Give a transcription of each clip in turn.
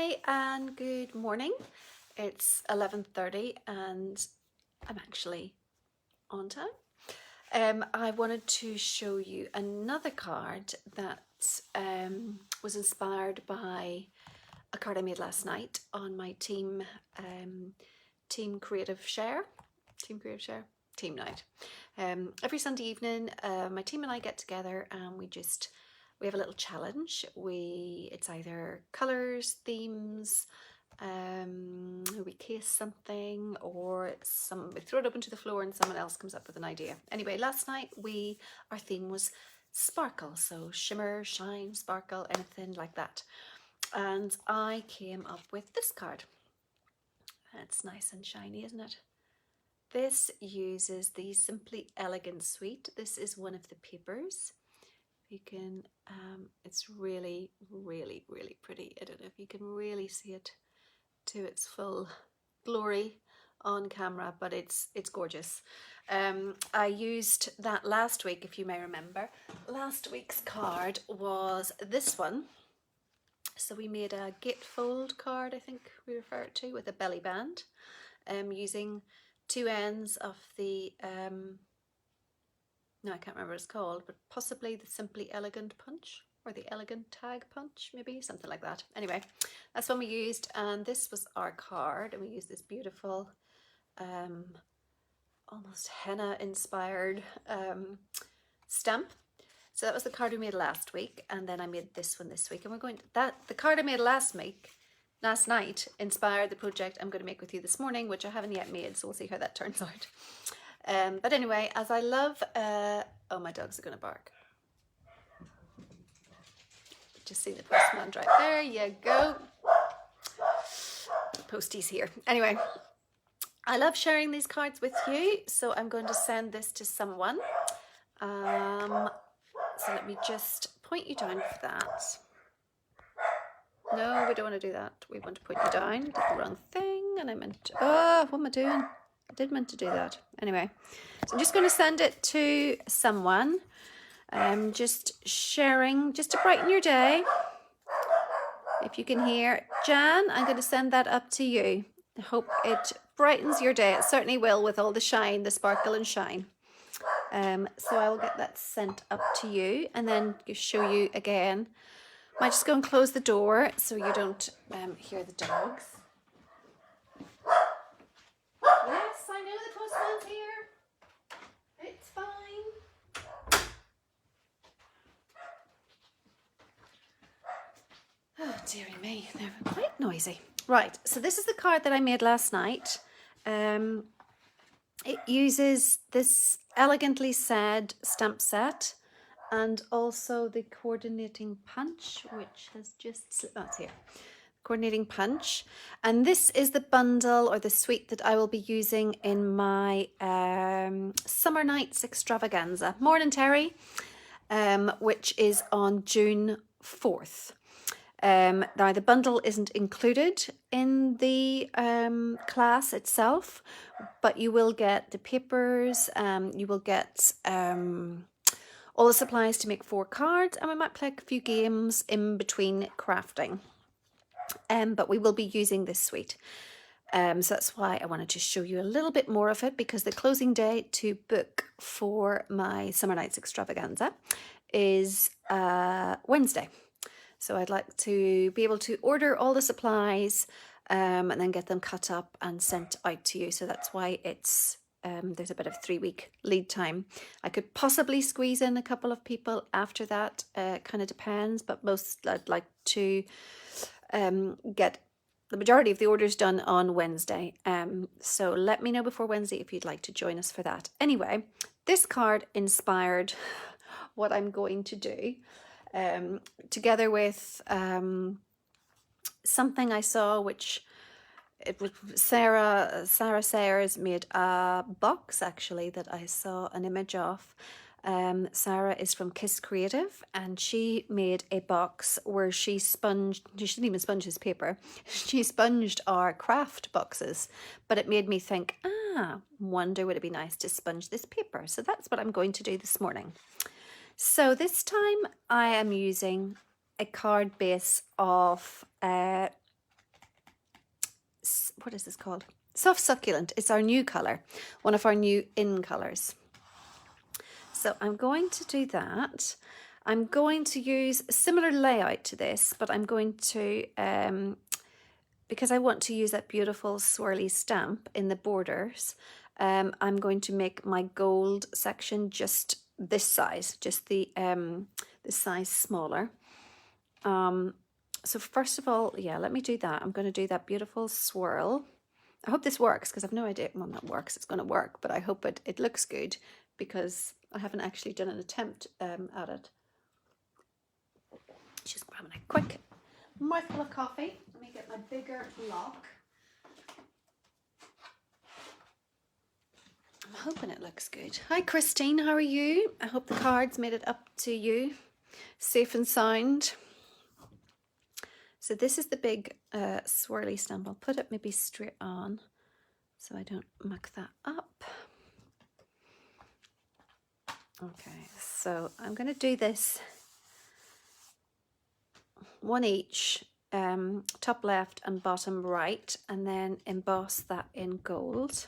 Hi and good morning. It's 11:30 and I'm actually on time. I wanted to show you another card that was inspired by a card I made last night on my team creative share, team night. Every Sunday evening, my team and I get together and we have a little challenge. It's either colours, themes, we case something, or we throw it up into the floor and someone else comes up with an idea. Anyway, last night our theme was sparkle, so shimmer, shine, sparkle, anything like that. And I came up with this card. It's nice and shiny, isn't it? This uses the Simply Elegant suite. This is one of the papers. You can, it's really, really, really pretty. I don't know if you can really see it to its full glory on camera, but it's gorgeous. I used that last week, if you may remember. Last week's card was this one. So we made a gatefold card, I think we refer it to, with a belly band, using two ends of the no, I can't remember what it's called, but possibly the Simply Elegant punch, or the Elegant Tag punch, maybe, something like that. Anyway, that's one we used, and this was our card, and we used this beautiful almost henna inspired stamp. So that was the card we made last week, and then I made this one this week, and the card I made last night inspired the project I'm going to make with you this morning, which I haven't yet made, so we'll see how that turns out. But anyway, as I love, oh, my dogs are going to bark. Just see the postman right there. You go. Postie's here. Anyway, I love sharing these cards with you, so I'm going to send this to someone. So let me just point you down for that. No, we don't want to do that. We want to point you down. I did the wrong thing, and I meant to, oh, what am I doing? I did meant to do that. Anyway, so I'm just going to send it to someone. Just sharing, just to brighten your day. If you can hear, Jan, I'm going to send that up to you. I hope it brightens your day. It certainly will, with all the shine, the sparkle and shine. So I will get that sent up to you and then show you again. Might just go and close the door so you don't hear the dogs. Yes, I know the postman's here. It's fine. Oh, dearie me, they're quite noisy. Right, so this is the card that I made last night. It uses this elegantly said stamp set and also the coordinating punch, which has just slipped. Oh, it's here. Coordinating punch, and this is the bundle or the suite that I will be using in my Summer Nights extravaganza. Morning, Terry, which is on June 4th. Now, the bundle isn't included in the class itself, but you will get the papers, you will get all the supplies to make 4 cards, and we might play a few games in between crafting. But we will be using this suite. So that's why I wanted to show you a little bit more of it, because the closing date to book for my Summer Nights extravaganza is Wednesday. So I'd like to be able to order all the supplies and then get them cut up and sent out to you. So that's why it's there's a bit of 3-week lead time. I could possibly squeeze in a couple of people after that. Kind of depends, but most I'd like to get the majority of the orders done on Wednesday. So let me know before Wednesday if you'd like to join us for that. Anyway, this card inspired what I'm going to do, together with something I saw, which it was Sarah Sayers made a box actually that I saw an image of. Sarah is from Kiss Creative, and she made a box where she didn't even sponge this paper, she sponged our craft boxes, but it made me think, wonder would it be nice to sponge this paper. So that's what I'm going to do this morning. So this time I am using a card base of what is this called? Soft Succulent. It's our new colour, one of our new in colours. So I'm going to do that. I'm going to use a similar layout to this, but I'm going to, because I want to use that beautiful swirly stamp in the borders, I'm going to make my gold section just this size, just the size smaller. So first of all, yeah, let me do that. I'm going to do that beautiful swirl. I hope this works because I've no idea. Well, not works, it's going to work, but I hope it looks good because I haven't actually done an attempt at it. Just grabbing a quick mouthful of coffee. Let me get my bigger block. I'm hoping it looks good. Hi Christine, how are you? I hope the cards made it up to you safe and sound. So this is the big swirly stamp. I'll put it maybe straight on so I don't muck that up. Okay, so I'm going to do this one each, top left and bottom right, and then emboss that in gold.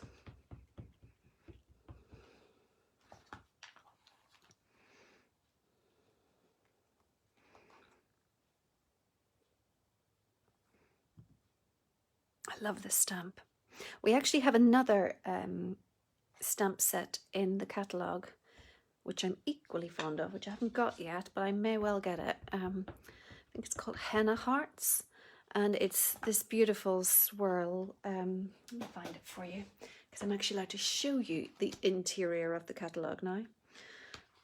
I love this stamp. We actually have another stamp set in the catalogue, which I'm equally fond of, which I haven't got yet, but I may well get it. I think it's called Henna Hearts, and it's this beautiful swirl. Let me find it for you, because I'm actually allowed to show you the interior of the catalogue now.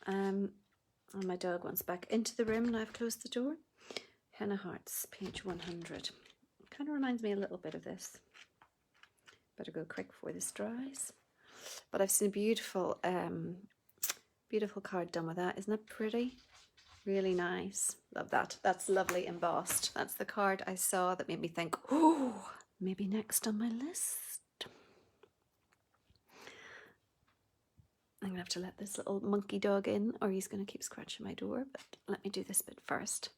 And my dog wants back into the room, and I've closed the door. Henna Hearts, page 100. Kind of reminds me a little bit of this. Better go quick before this dries. But I've seen a beautiful, beautiful card done with that. Isn't that pretty? Really nice. Love that. That's lovely embossed. That's the card I saw that made me think, oh, maybe next on my list. I'm going to have to let this little monkey dog in, or he's going to keep scratching my door. But let me do this bit first.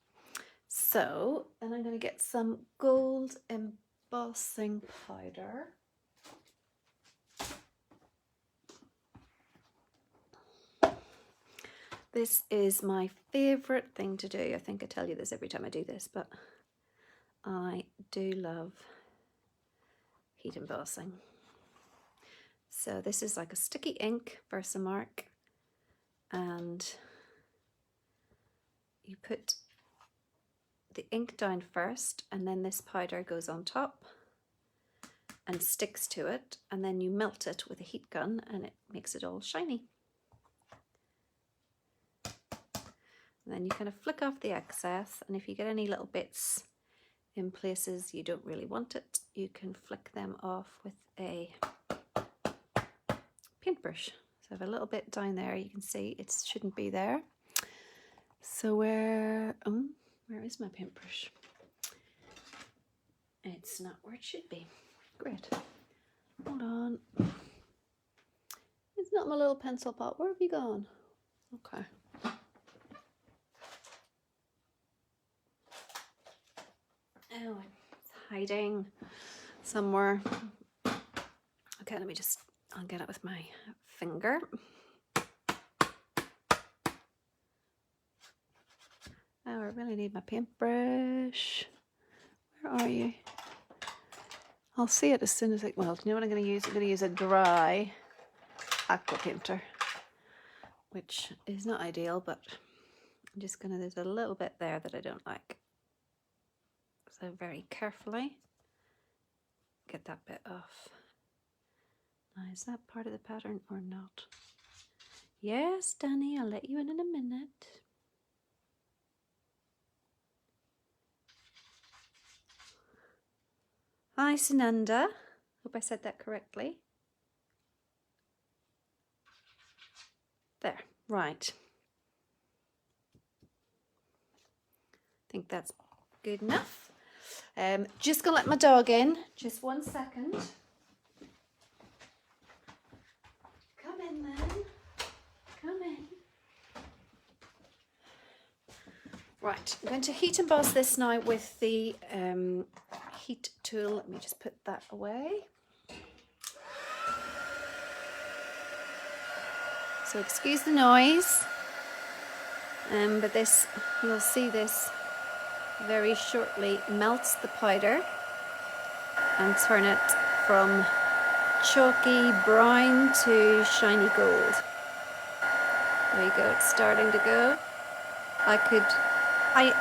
So, then I'm going to get some gold embossing powder. This is my favourite thing to do. I think I tell you this every time I do this, but I do love heat embossing. So this is like a sticky ink Versamark, and you put the ink down first, and then this powder goes on top and sticks to it, and then you melt it with a heat gun and it makes it all shiny. And then you kind of flick off the excess, and if you get any little bits in places you don't really want it, you can flick them off with a paintbrush. So I have a little bit down there, you can see it shouldn't be there. So where is my paintbrush? It's not where it should be. Great. Hold on. It's not my little pencil pot. Where have you gone? Okay. Oh, it's hiding somewhere. Okay, let me just, I'll get it with my finger. Oh, I really need my paintbrush. Where are you? I'll see it as soon as well, you know what I'm going to use? I'm going to use a dry aqua painter, which is not ideal, but I'm just going to, there's a little bit there that I don't like. So very carefully get that bit off. Now, is that part of the pattern or not? Yes, Danny, I'll let you in a minute. Hi, Sunanda. Hope I said that correctly. There, right. I think that's good enough. Just gonna let my dog in. Just 1 second. Come in then. Come in. Right, I'm going to heat emboss this now with the heat tool. Let me just put that away. So excuse the noise, but this, you'll see this very shortly melts the powder and turn it from chalky brown to shiny gold. There you go, it's starting to go. I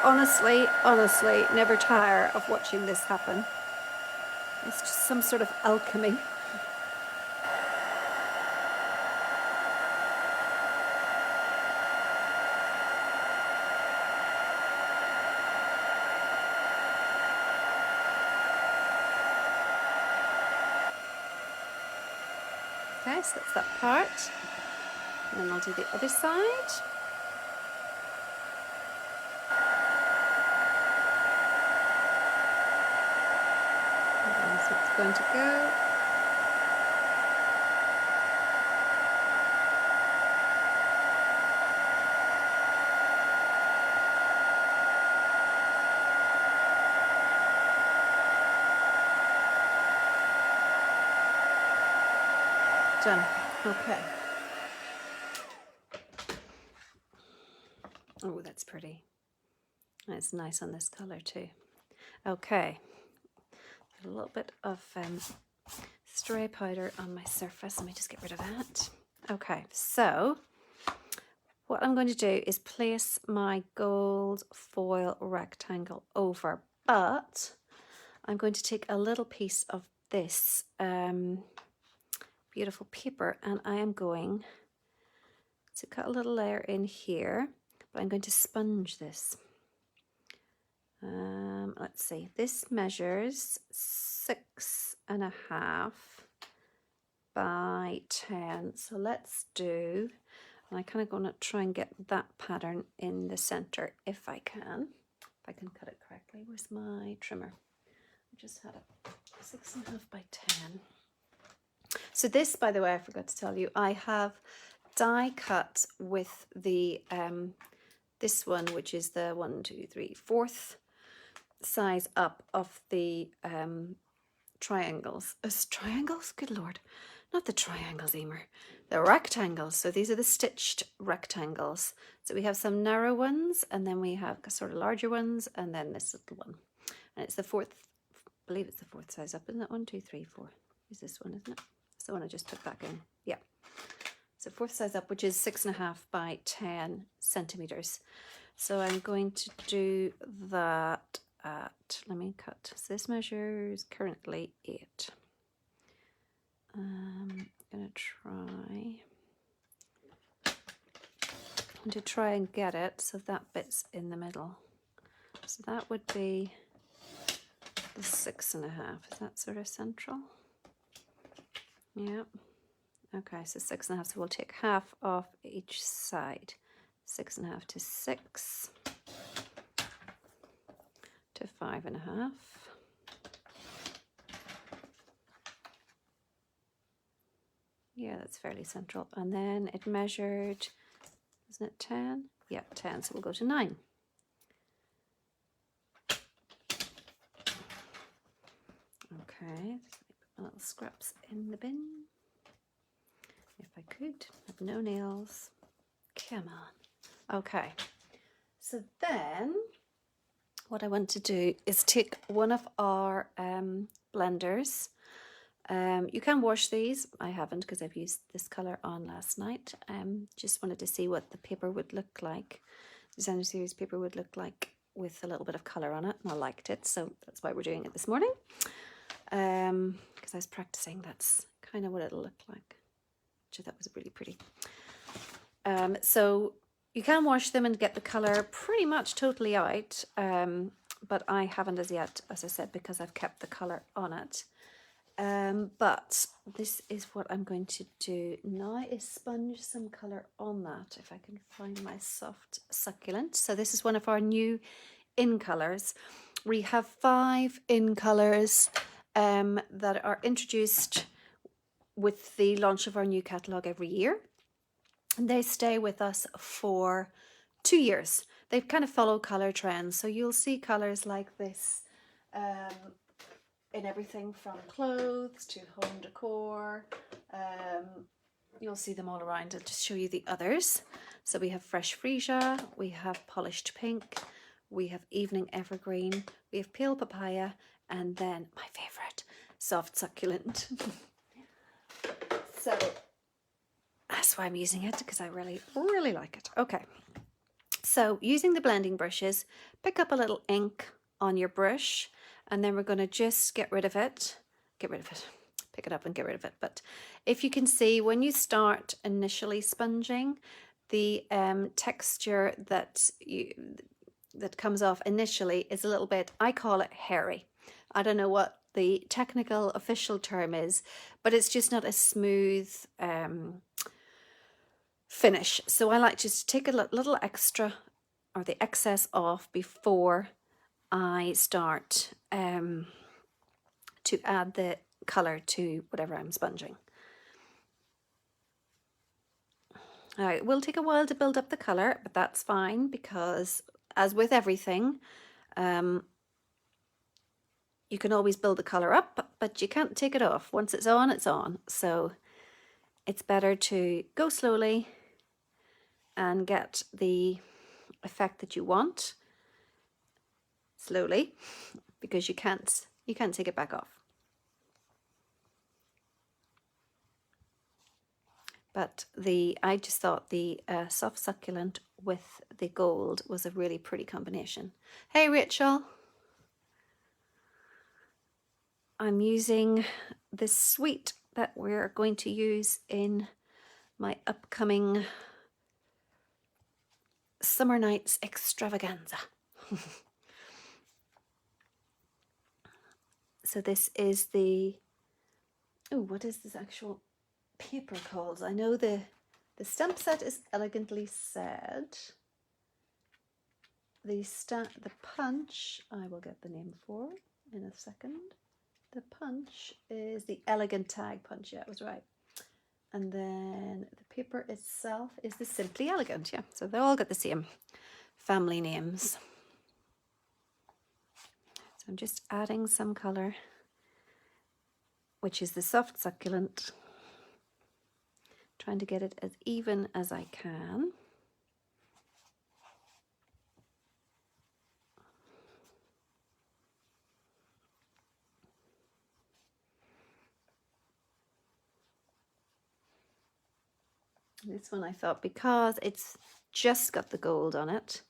honestly never tire of watching this happen. It's just some sort of alchemy. Okay, so that's that part. And then I'll do the other side. And so it's going to go. Done. Okay. Oh, that's pretty. It's nice on this color too. Okay. A little bit of stray powder on my surface. Let me just get rid of that. Okay, so what I'm going to do is place my gold foil rectangle over, but I'm going to take a little piece of this beautiful paper and I am going to cut a little layer in here, but I'm going to sponge this. Let's see, this measures 6.5 by 10. So let's do, and I kind of going to try and get that pattern in the center if I can cut it correctly with my trimmer. I just had it 6.5 by 10. So this, by the way, I forgot to tell you, I have die cut with the this one, which is the 4th size up of the triangles. Triangles? Good Lord. Not the triangles, Emer. The rectangles. So these are the stitched rectangles. So we have some narrow ones, and then we have sort of larger ones, and then this little one. And it's the 4th, I believe it's the 4th size up, isn't it? 1, 2, 3, 4. Is this one, isn't it? It's the one I just put back in. Yeah. So 4th size up, which is 6.5 by 10 centimeters. So I'm going to do that at, let me cut. So this measures currently 8. I'm going to try and get it so that bit's in the middle. So that would be the 6.5. Is that sort of central? Yeah. Okay, so 6.5. So we'll take half off each side. 6.5 to 6 to 5.5. Yeah, that's fairly central. And then it measured, isn't it 10? Yeah, 10. So we'll go to 9. Okay, put my little scraps in the bin. If I could, I have no nails. Come on. Okay, so then what I want to do is take one of our blenders. You can wash these. I haven't because I've used this colour on last night. Just wanted to see what the paper would look like. Designer Series paper would look like with a little bit of colour on it, and I liked it, so that's why we're doing it this morning. Because I was practicing, that's kind of what it'll look like. Which I thought was really pretty. So you can wash them and get the colour pretty much totally out, but I haven't as yet, as I said, because I've kept the colour on it. But this is what I'm going to do now, is sponge some colour on that, if I can find my soft succulent. So this is one of our new in colours. We have 5 in colours that are introduced with the launch of our new catalogue every year. And they stay with us for 2 years. they kind of follow color trends. So you'll see colors like this in everything from clothes to home decor. You'll see them all around. I'll just show you the others. So we have fresh freesia, we have polished pink, we have evening evergreen, we have pale papaya, and then my favorite, soft succulent. So that's why I'm using it, because I really, really like it. Okay. So using the blending brushes, pick up a little ink on your brush, and then we're going to just get rid of it. Pick it up and get rid of it. But if you can see, when you start initially sponging, the texture that comes off initially is a little bit, I call it hairy. I don't know what the technical official term is, but it's just not a smooth finish. So I like just to take a little extra or the excess off before I start to add the color to whatever I'm sponging. Now, it will take a while to build up the color, but that's fine, because as with everything, you can always build the color up, but you can't take it off. Once it's on, it's on. So it's better to go slowly and get the effect that you want slowly, because you can't take it back off. But I just thought the soft succulent with the gold was a really pretty combination. Hey Rachel, I'm using this suite that we're going to use in my upcoming Summer Nights extravaganza. So this is the, oh, what is this actual paper called? I know the stamp set is Elegantly Said. The punch, I will get the name for in a second. The punch is the Elegant Tag Punch, yeah, I was right. And then the paper itself is the Simply Elegant, yeah. So they all got the same family names. So I'm just adding some color, which is the soft succulent. Trying to get it as even as I can. This one I thought, because it's just got the gold on it,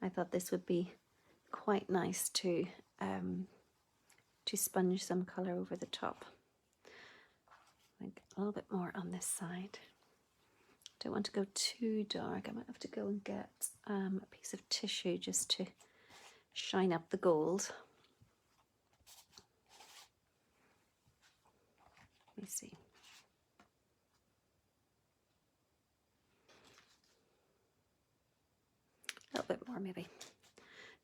I thought this would be quite nice to sponge some color over the top. Like a little bit more on this side. Don't want to go too dark. I might have to go and get a piece of tissue just to shine up the gold. Let me see. A little bit more maybe.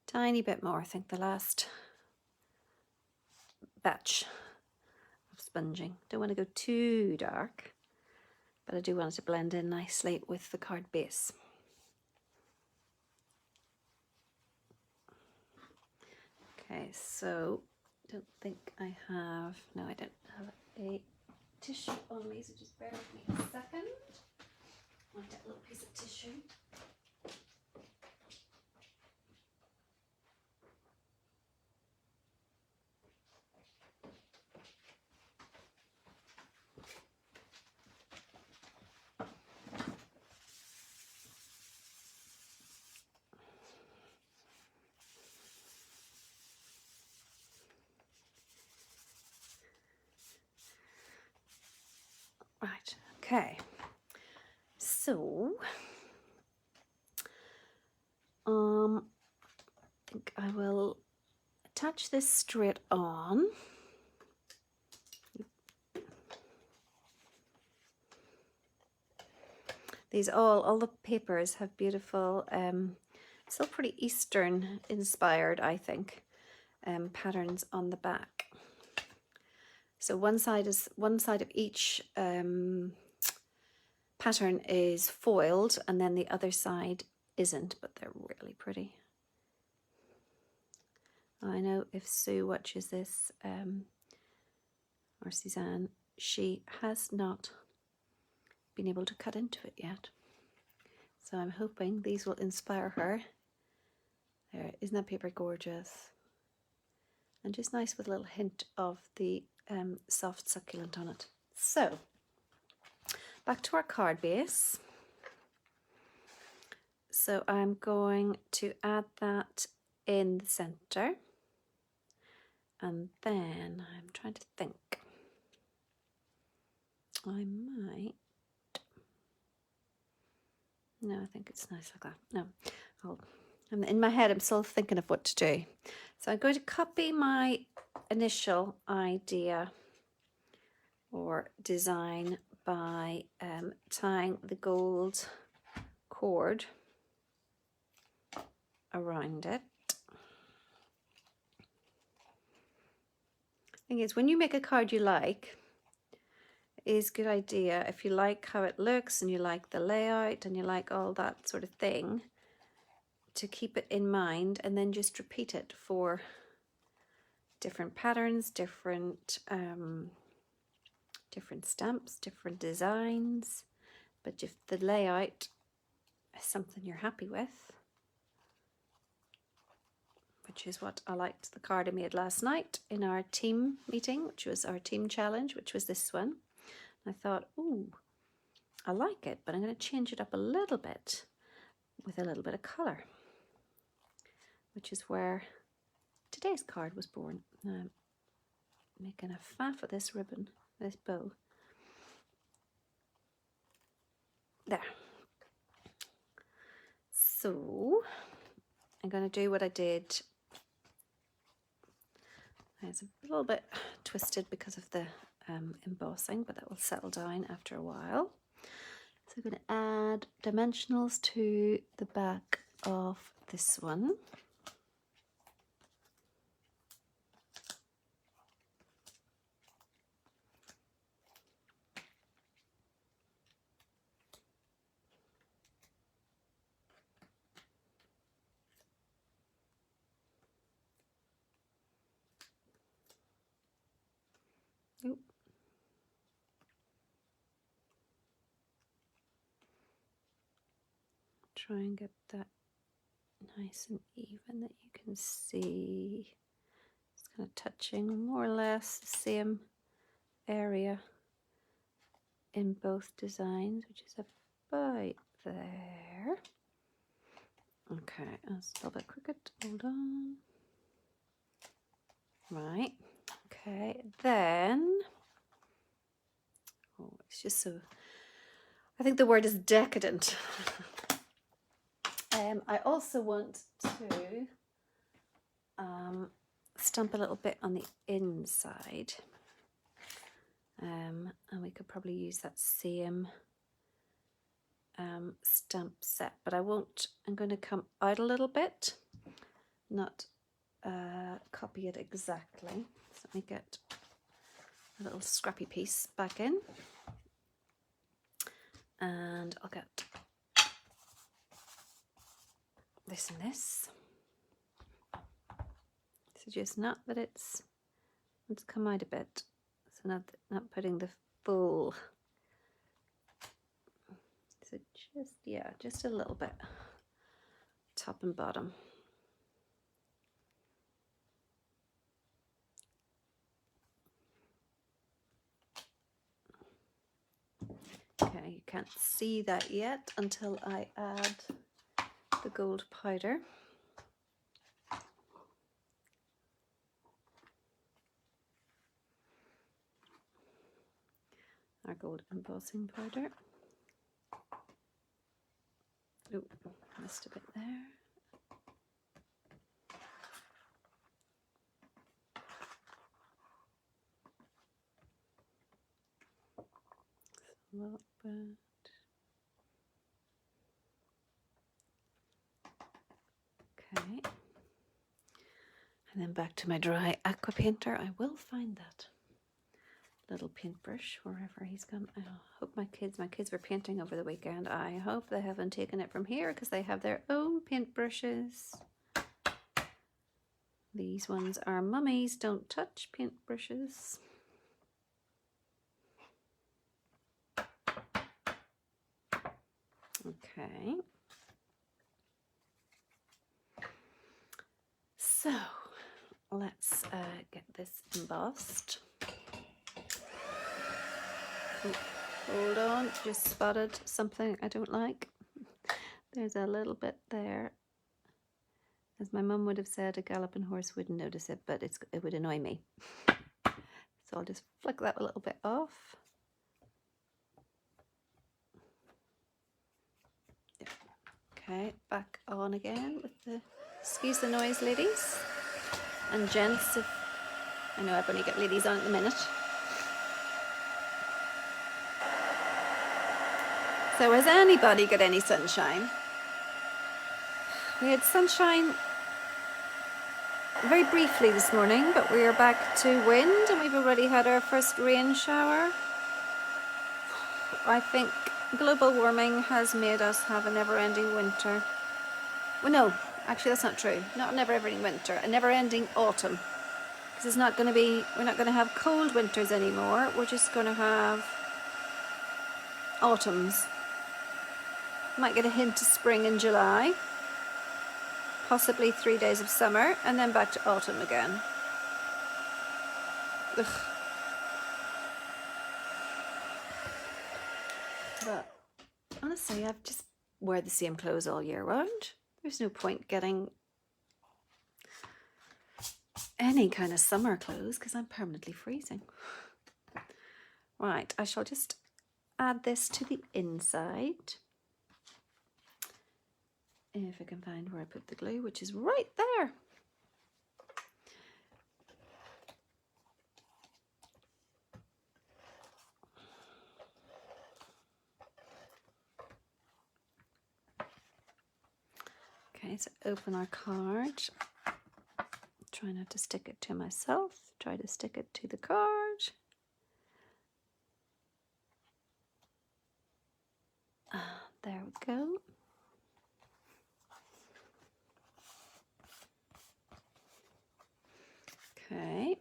Tiny bit more. I think the last batch of sponging. Don't want to go too dark, but I do want it to blend in nicely with the card base. Okay, so I don't think I have, no, I don't have a tissue on me, so just bear with me a second. I'll get a little piece of tissue. Right, okay, so I think I will attach this straight on. These all the papers have beautiful, still pretty Eastern inspired, I think, patterns on the back. So one side of each pattern is foiled, and then the other side isn't, but they're really pretty. I know if Sue watches this, or Suzanne, she has not been able to cut into it yet. So I'm hoping these will inspire her. There, isn't that paper gorgeous? And just nice with a little hint of the soft succulent on it. So, back to our card base. So I'm going to add that in the center. And then I'm trying to think. I might. No, I think it's nice like that. No, in my head, I'm still thinking of what to do. So I'm going to copy my initial idea or design by tying the gold cord around it. Thing is, when you make a card you like, it is a good idea if you like how it looks and you like the layout and you like all that sort of thing, to keep it in mind and then just repeat it for different patterns, different stamps, different designs. But if the layout is something you're happy with, which is what I liked the card I made last night in our team meeting, which was our team challenge, which was this one. I thought, ooh, I like it, but I'm going to change it up a little bit with a little bit of colour, which is where today's card was born. Now I'm making a faff of this ribbon, this bow. There. So I'm going to do what I did. It's a little bit twisted because of the embossing, but that will settle down after a while. So I'm going to add dimensionals to the back of this one. Oop. Try and get that nice and even, that you can see it's kind of touching more or less the same area in both designs, which is about there. Okay, that's a little bit crooked. Hold on. Right. Okay, then, oh, it's just so, I think the word is decadent. I also want to stamp a little bit on the inside, and we could probably use that same stamp set, but I won't. I'm going to come out a little bit, not copy it exactly. So let me get a little scrappy piece back in, and I'll get this and this. So just not that it's come out a bit, so not putting the full. So just, yeah, just a little bit, top and bottom. Okay, you can't see that yet until I add the gold powder. Our gold embossing powder. Oh, missed a bit there. A little bit. Okay. And then back to my dry aqua painter. I will find that. little paintbrush wherever he's gone. I hope my kids were painting over the weekend. I hope they haven't taken it from here because they have their own paintbrushes. These ones are Mummy's don't touch paintbrushes. Okay. So let's get this embossed. Hold on, just spotted something I don't like. There's a little bit there. As my mum would have said, a galloping horse wouldn't notice it, but it would annoy me. So I'll just flick that a little bit off. There. Okay, back on again with the, excuse the noise, ladies and gents, if I know I've only got ladies on at the minute. So has anybody got any sunshine? We had sunshine very briefly this morning, but we are back to wind and we've already had our first rain shower. I think global warming has made us have a never-ending winter. Well, no, actually that's not true. Not a never-ending winter, a never-ending autumn. Because it's not going to be, we're not going to have cold winters anymore. We're just going to have autumns. Might get a hint of spring in July. Possibly 3 days of summer, and then back to autumn again. Ugh. But honestly, I've just wear the same clothes all year round. There's no point getting any kind of summer clothes because I'm permanently freezing. Right, I shall just add this to the inside. If I can find where I put the glue, which is right there. Okay, so open our card. Try not to stick it to myself. Try to stick it to the card. There we go. Okay,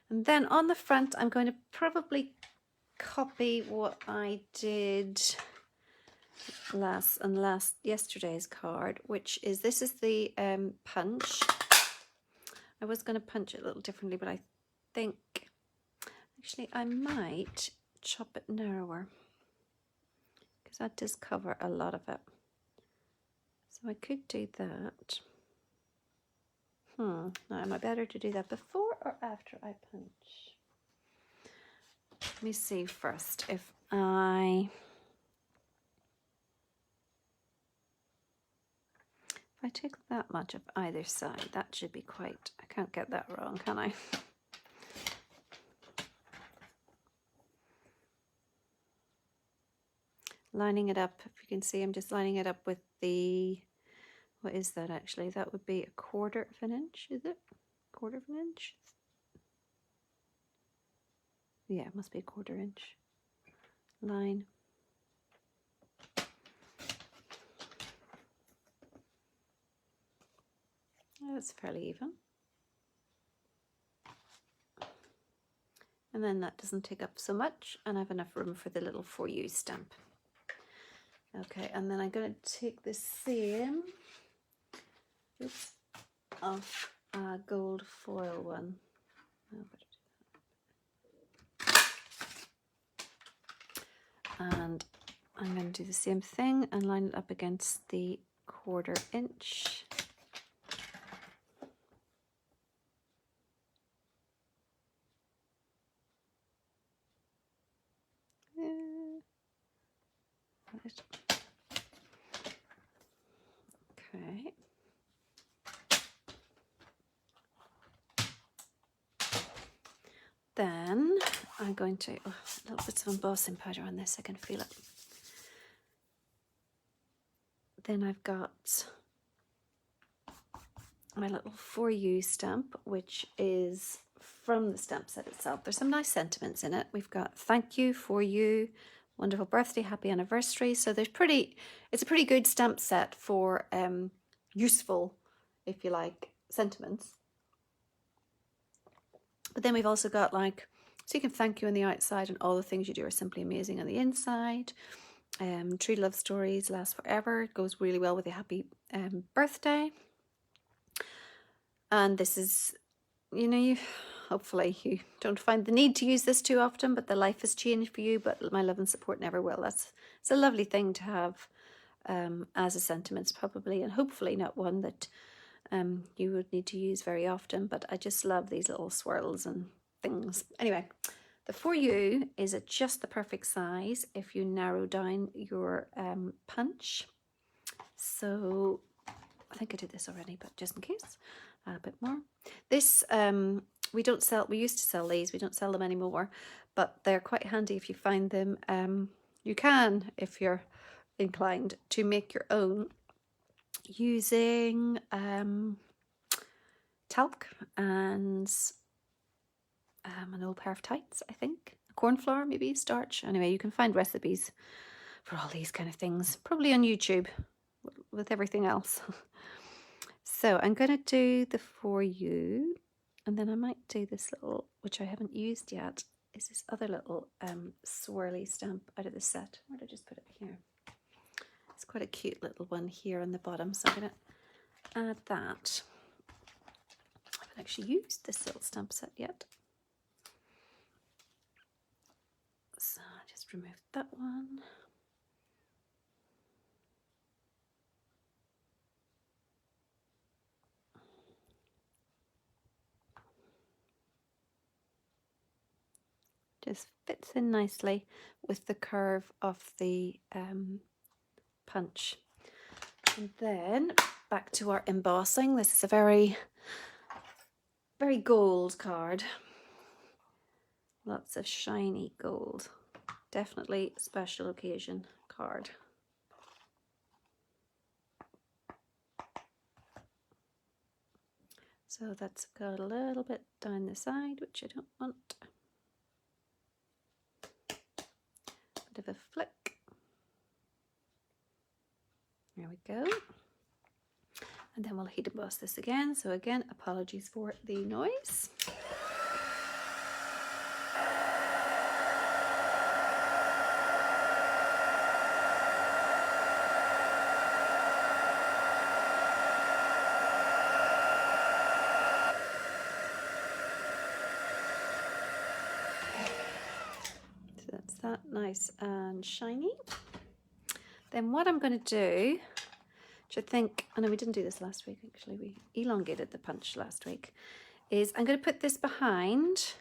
and then on the front I'm going to probably copy what I did yesterday's card, which is, this is the punch. I was going to punch it a little differently, but I think actually I might chop it narrower because that does cover a lot of it. So I could do that. Now, am I better to do that before or after I punch? Let me see first. If I take that much of either side, that should be quite, I can't get that wrong, can I? Lining it up, if you can see, I'm just lining it up with the, what is that actually? That would be 1/4 of an inch, is it? 1/4 of an inch? Yeah, it must be 1/4 inch line. That's fairly even. And then that doesn't take up so much, and I have enough room for the little For You stamp. Okay, and then I'm going to take the same of a gold foil one. And I'm going to do the same thing and line it up against the 1/4 inch. Okay. Then I'm going to, a little bit of embossing powder on this, I can feel it. Then I've got my little For You stamp, which is from the stamp set itself. There's some nice sentiments in it. We've got thank you, for you, wonderful birthday, happy anniversary. So it's a pretty good stamp set for useful, if you like, sentiments. But then we've also got like, so you can thank you on the outside and all the things you do are simply amazing on the inside. True love stories last forever. It goes really well with a happy birthday. And this is, you know, hopefully you don't find the need to use this too often, but the life has changed for you, but my love and support never will. It's a lovely thing to have as a sentiment, probably, and hopefully not one that you would need to use very often, but I just love these little swirls and things. Anyway, the for you is at just the perfect size if you narrow down your punch. So I think I did this already, but just in case, add a bit more. This we used to sell these, we don't sell them anymore, but they're quite handy if you find them. You can, if you're inclined, to make your own using talc and an old pair of tights, I think, corn flour, maybe starch. Anyway, you can find recipes for all these kind of things, probably on YouTube with everything else. So I'm going to do the for you, and then I might do this little, which I haven't used yet, is this other little swirly stamp out of the set. Where did I just put it? Here. It's quite a cute little one here on the bottom, so I'm going to add that. I haven't actually used this little stamp set yet. So I just removed that one. Just fits in nicely with the curve of the punch. And then back to our embossing. This is a very gold card. Lots of shiny gold. Definitely a special occasion card. So that's got a little bit down the side, which I don't want. Bit of a flick. There we go. And then we'll heat emboss this again. So again, apologies for the noise. So that's that, nice and shiny. Then what I'm going to do, which I think, I know we didn't do this last week actually, we elongated the punch last week, is I'm going to put this behind,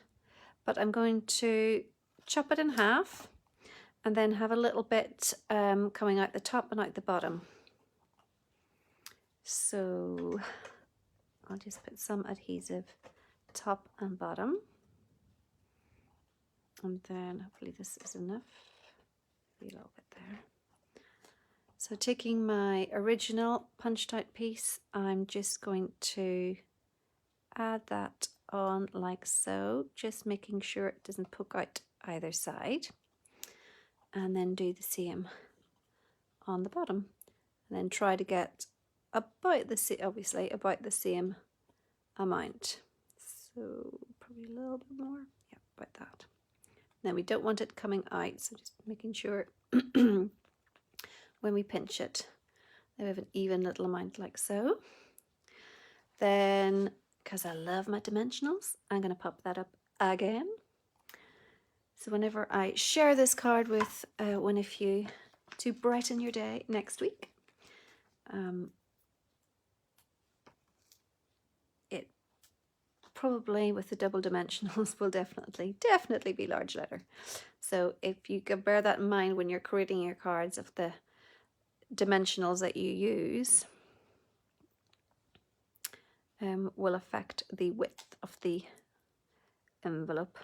but I'm going to chop it in half and then have a little bit coming out the top and out the bottom. So I'll just put some adhesive top and bottom, and then hopefully this is enough, maybe a little bit there. So taking my original punched out piece, I'm just going to add that on like so, just making sure it doesn't poke out either side, and then do the same on the bottom, and then try to get about the same, obviously about the same amount. So probably a little bit more, yeah, about that. Now we don't want it coming out, so just making sure when we pinch it, we have an even little amount like so. Then, because I love my dimensionals, I'm going to pop that up again. So whenever I share this card with one of you to brighten your day next week, it probably with the double dimensionals will definitely be large letter. So if you can bear that in mind when you're creating your cards of the dimensionals that you use, will affect the width of the envelope.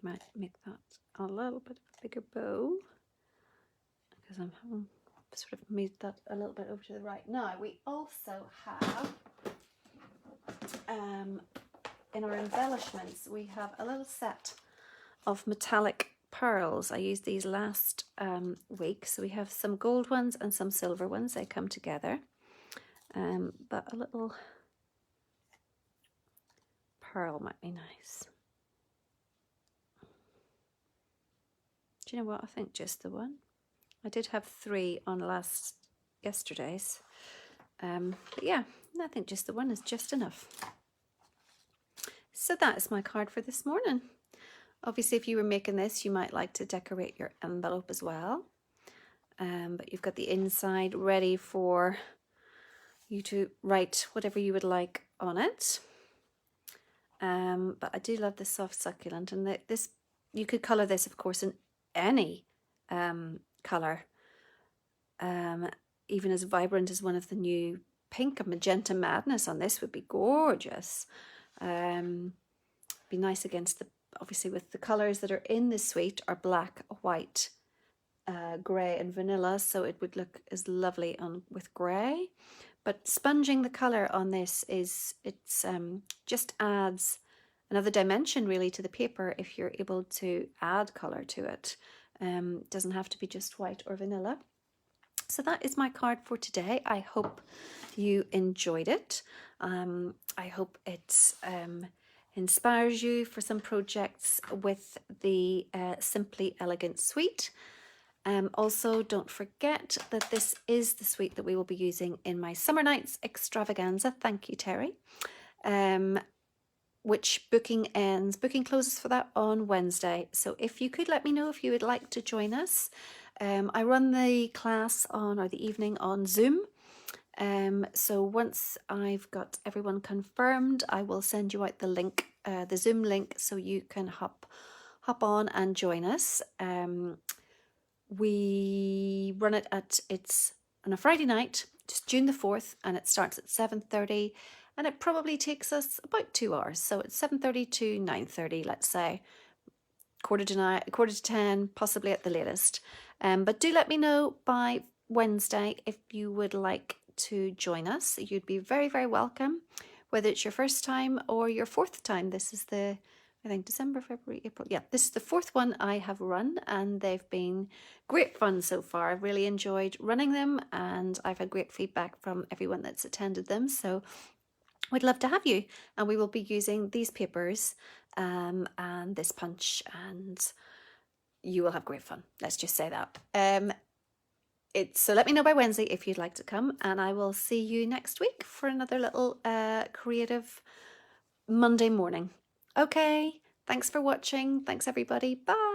Might make that a little bit of a bigger bow because I'm having sort of moved that a little bit over to the right. Now we also have in our embellishments, we have a little set of metallic pearls. I used these last week, so we have some gold ones and some silver ones. They come together, but a little pearl might be nice. Do you know what? I think just the one. I did have 3 on yesterday's, but yeah, I think just the one is just enough. So that is my card for this morning. Obviously, if you were making this, you might like to decorate your envelope as well. But you've got the inside ready for you to write whatever you would like on it. But I do love this soft succulent, and this you could colour this, of course, in any colour, even as vibrant as one of the new pink and magenta madness on this would be gorgeous. Be nice against the, obviously with the colours that are in the suite are black, white, grey and vanilla, so it would look as lovely on with grey. But sponging the colour on this just adds another dimension really to the paper if you're able to add colour to it. It doesn't have to be just white or vanilla. So that is my card for today. I hope you enjoyed it. I hope it inspires you for some projects with the Simply Elegant suite. Also, don't forget that this is the suite that we will be using in my Summer Nights extravaganza. Thank you, Terry. Which booking closes for that on Wednesday. So if you could let me know if you would like to join us. I run the class or the evening on Zoom. So once I've got everyone confirmed, I will send you out the link, the Zoom link, so you can hop on and join us. We run it it's on a Friday night, it's June the 4th, and it starts at 7:30, and it probably takes us about 2 hours. So it's 7:30 to 9:30, let's say, quarter to 10, possibly at the latest. But do let me know by Wednesday if you would like to join us. You'd be very, very welcome, whether it's your first time or your 4th time. This is I think December, February, April. Yeah, this is the 4th one I have run, and they've been great fun so far. I've really enjoyed running them, and I've had great feedback from everyone that's attended them. So we'd love to have you, and we will be using these papers and this punch, and you will have great fun. Let's just say that. So let me know by Wednesday if you'd like to come, and I will see you next week for another little creative Monday morning. Okay, thanks for watching. Thanks everybody. Bye.